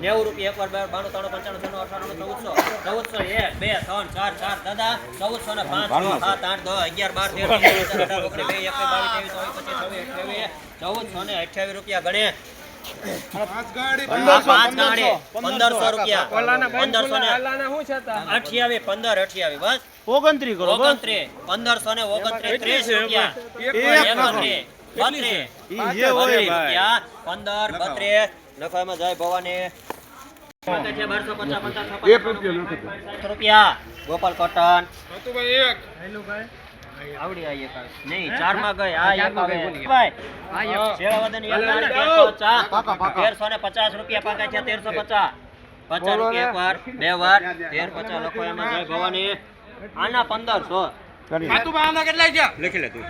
90 રૂપિયા એકવાર 92 93 95 96 97 1400 1 2 3 4 4 દાદા 1400 ને 5 7 8 10 11 12 13 14 15 16 17 18 19 20 21 22 23 24 28 રૂપિયા ગણે. 5 ગાડી 1500 રૂપિયા 28 15 28 બસ 29 કરો બસ 29 1500 ને 29 30 રૂપિયા 31 32 ઈ જે હોય ભાઈ 15 32 નખામાં જાય ભવાની 1250 રૂપિયા ગોપાલ કોટન ભાઈ એક આવડી આ એક આવે. નહીં ચાર માં ગઈ આ એક આવે ભાઈ શેરાવદન એક આવે 1350 રૂપિયા પાકા છે 1350 50 રૂપિયા એકવાર બે વાર 1350 લખો એમાં જાય ભવાની આના 1500 આતુ બાના કેટલા છે લખી લે તું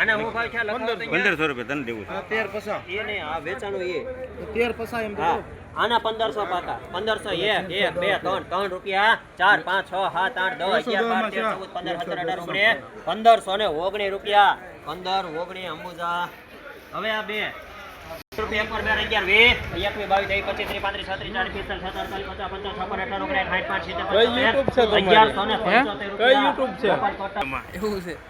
આના હું ભાઈ છે લખો તો 1500 રૂપિયા તને દેવું છે 13 પસા એ નહીં આ વેચાણું એ 13 પસા એમ હા આના 1500 પાકા 1500 1 2 3 રૂપિયા 4 5 6 7 8 10 11 12 13 14 15 18 19 1500 ને 19 રૂપિયા 15 19 અંબુજા હવે આ બે રૂપિયા એકવાર 2 11 20 21 22 23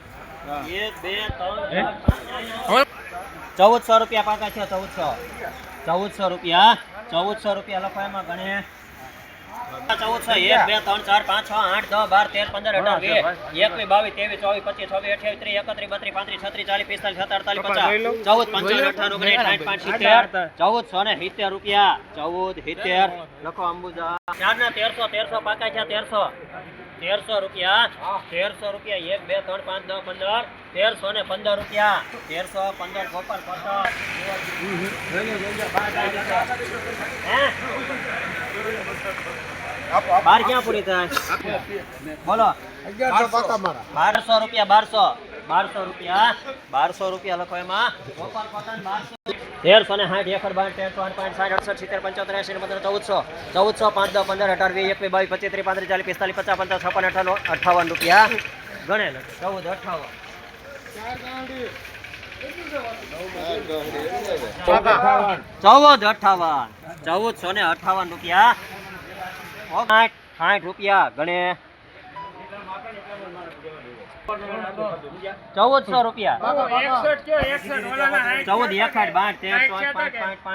1400 રૂપિયા પાકા છે 1400 રૂપિયા 1400 રૂપિયા લખો એમાં ગણે 1400 1 2 3 4 5 6 8 10 12 13 15 18 20 21 22 23 24 25 26 31 32 33 40 45 46 47 14 55 58 60 1470 રૂપિયા 1470 લખો અંબુજા 1300 પાકા છે 1300 રૂપિયા 1 2 3 5 10 15 1315 રૂપિયા 1315 ગોપાલ કોટન બાર ક્યાં પૂરી થાય બોલો 1200 રૂપિયા 1200 રૂપિયા 1200 લખો એમાં ગોપાલ કોટન 1200 1360 58 રૂપિયા ગણે 14 1458 રૂપિયા 60 રૂપિયા ગણે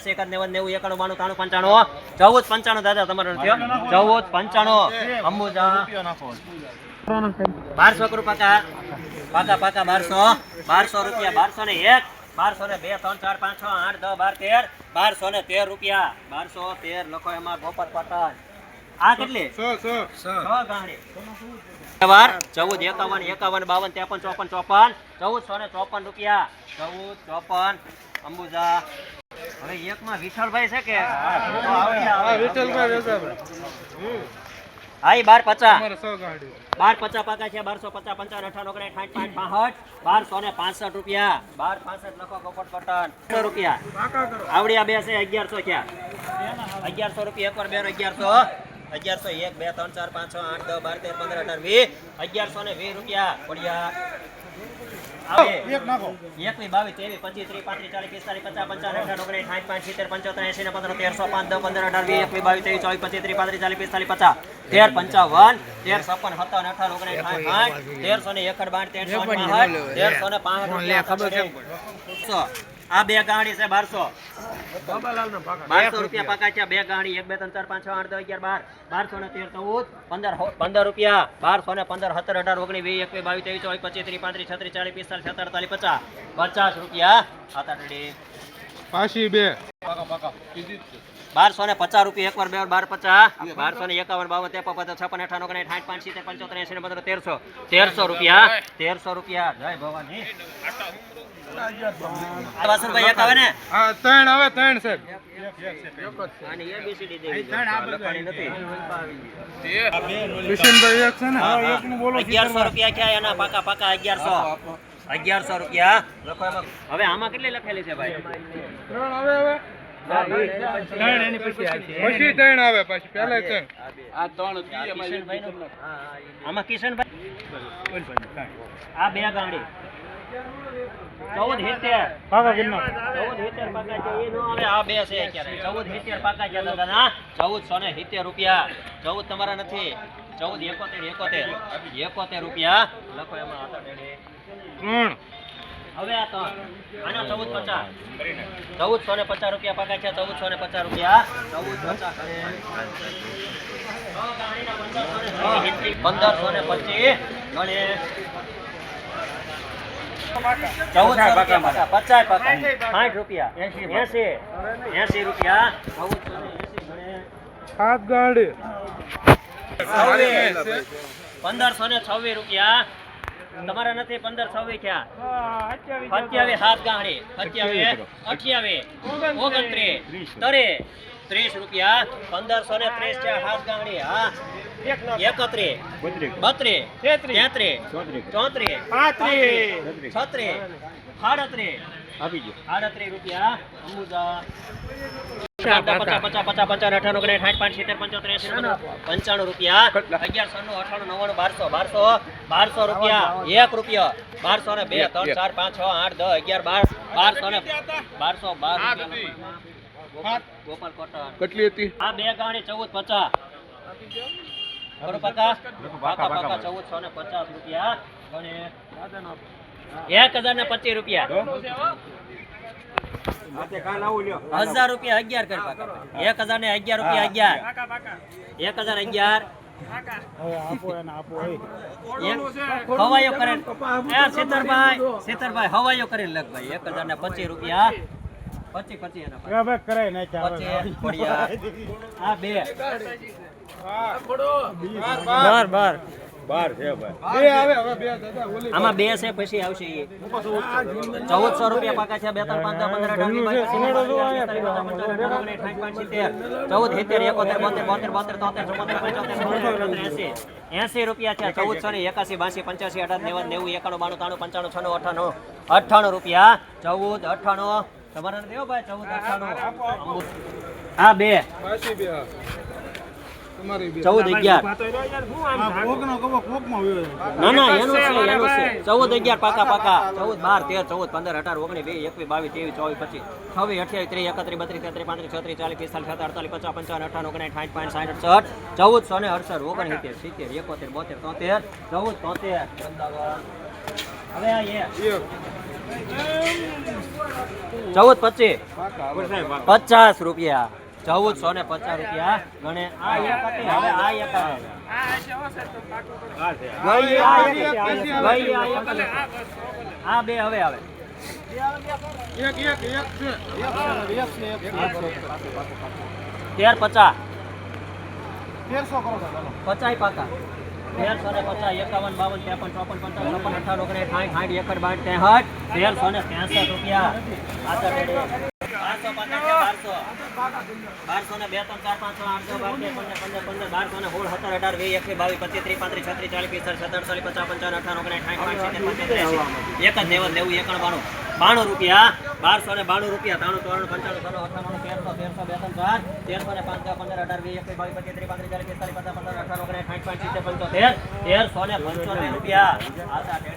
1400 રૂપિયા 14 દાદા તમારો થયો 1495 અંબુજા 1200 પાકા 1200 રૂપિયા 1200 ને 1 1200 ને 2 3 4 5 6 8 10 12 13 રૂપિયા 1213 લખો એમાં ગોપાલ કોટન આ કેટલી 6 ગાંડી વાર 14, 51, 52, 53, 54, 1454 રૂપિયા 1454 અંબુજા. હવે એકમાં વિઠ્ઠલભાઈ છે કે વિઠ્ઠલભાઈ વેસાભાઈ હા 1250 અમારે 100 ગાડી 1250 પાકા છે 1250 55 58 1265 રૂપિયા 1265 લખો કપટ કોટન 100 રૂપિયા આવડી આ બે છે 1100 ક્યાં 1100 રૂપિયા એકવાર બે 1100 1100 1 2 3 4 5 6 8 10 12 13 15 18 20 1120 રૂપિયા પડ્યા એક નાખો 21 22 23 25 30 35 40 45 50 55 60 65 70 75 80 85 13 15 18 આ બે ગાડી છે 1200 1200 રૂપિયા પાકા છે બે ગાડી 1 2 3 4 5 6 8 10 11 12 1213 14 15 રૂપિયા 1215 17 18 19 20 21 22 23 24 25 30 40 35 46 47 રૂપિયા આતાડી પાછી બે 1250 રૂપિયા એકવાર બે 1250 1251 52 53 56 58 59 60 85 1300 રૂપિયા 1300 જય ભવાની વાસણભાઈ એક આવે ને હા ત્રણ આવે ત્રણ સાહેબ આની ABCD દેવી લખવાની નથી કિશનભાઈ એક છે ને એક નું બોલો 1100 રૂપિયા ક્યાં એના પાકા 1100 રૂપિયા લખો એમાં હવે આમાં કેટલી લખેલી છે ભાઈ ત્રણ આવે હવે ત્રણ એની પછી ત્રણ આવે પછી પહેલા ત્રણ આ ત્રણ આમાં કિશનભાઈ આ બે ગાડી 1470 પાકા કિન્નો 1470 પાકા છે એ નો આવે આ બે છે અત્યારે 1470 પાકા છે દાદા 1470 રૂપિયા 14 તમારા નથી 1471 રૂપિયા લખો એમાં હતા ડેડે ત્રણ હવે આ તો આના 1450 રૂપિયા પાકા છે 1450 રૂપિયા 1450 ગણે 1400 પાકા 50 પાકા 60 રૂપિયા 80 રૂપિયા 1480 ગણે સાત ગાડી 1526 રૂપિયા તમારા નથી 1526 ક્યાં 27 હાથ ગાડી 27 28 29 30 રૂપિયા 1530 છે હાથ ગાડી હા 31 32 33 34 35 36 37 આપી ગયો 38 રૂપિયા અંબુજા 50 50 50 55 58 રૂપિયા 1100 1200 રૂપિયા 1 રૂપિયા 1200 ને 2 3 4 5 6 8 10 11 1200 ને 12 ગોપાલ કોટન કેટલી હતી આ બે ગાડી 1450 બરોબર પાકા 1450 રૂપિયા અને 1025 રૂપિયા 1000 રૂપિયા 11 કરી પાકા 1000 ને 11 રૂપિયા 11 હવાયો કરે સેતરભાઈ હવાયો કરે લગ ભાઈ 1025 રૂપિયા 25 એના કરાય નાખ્યા 25 પડ્યા આ બે બાર છે ભાઈ બે આવે હવે બે દાદા ઓલી આમાં બે છે પછી આવશે એ 1400 રૂપિયા પાકા છે 2 3 5 રૂપિયા છે 1481 82 85 88 90 91 92 93 95 96 રૂપિયા 14 98 તમારા ને દેવો ભાઈ 14 98 આ બે પાછી બે તમારી બે 14 11 આ કોકનો કબો કોકમાં વયો ના એનું છે 14 11 પાકા 14 12 13 14 15 18 19 20 21 22 23 24 26 28 30 31 32 33 35 36 40 45 55 58 59 60 60 1468 હવે આ 1425 50 રૂપિયા 1450 રૂપિયા ગણે આ એક હતી હવે આ એક આવે આ બે હવે આવે એક છે 1350 1300 કરો 50 પાકા રૂપિયા. આચા રેડી. 1200 ને 2 3 4 5 6 8 9 12 13 14 15 16 17 18 20 21 22 23 34 35 36 40 45 50 55 58 59 60 65 70 81 એક જ લેવલ લેવું 91 92 રૂપિયા. 1292 રૂપિયા. 93 94 95 96 98 13 13 2 3 4 13 ને 5 10 15 18 20 21 22 23 35 40 45 55 58 59 60 65 70 75 13 1375 રૂપિયા.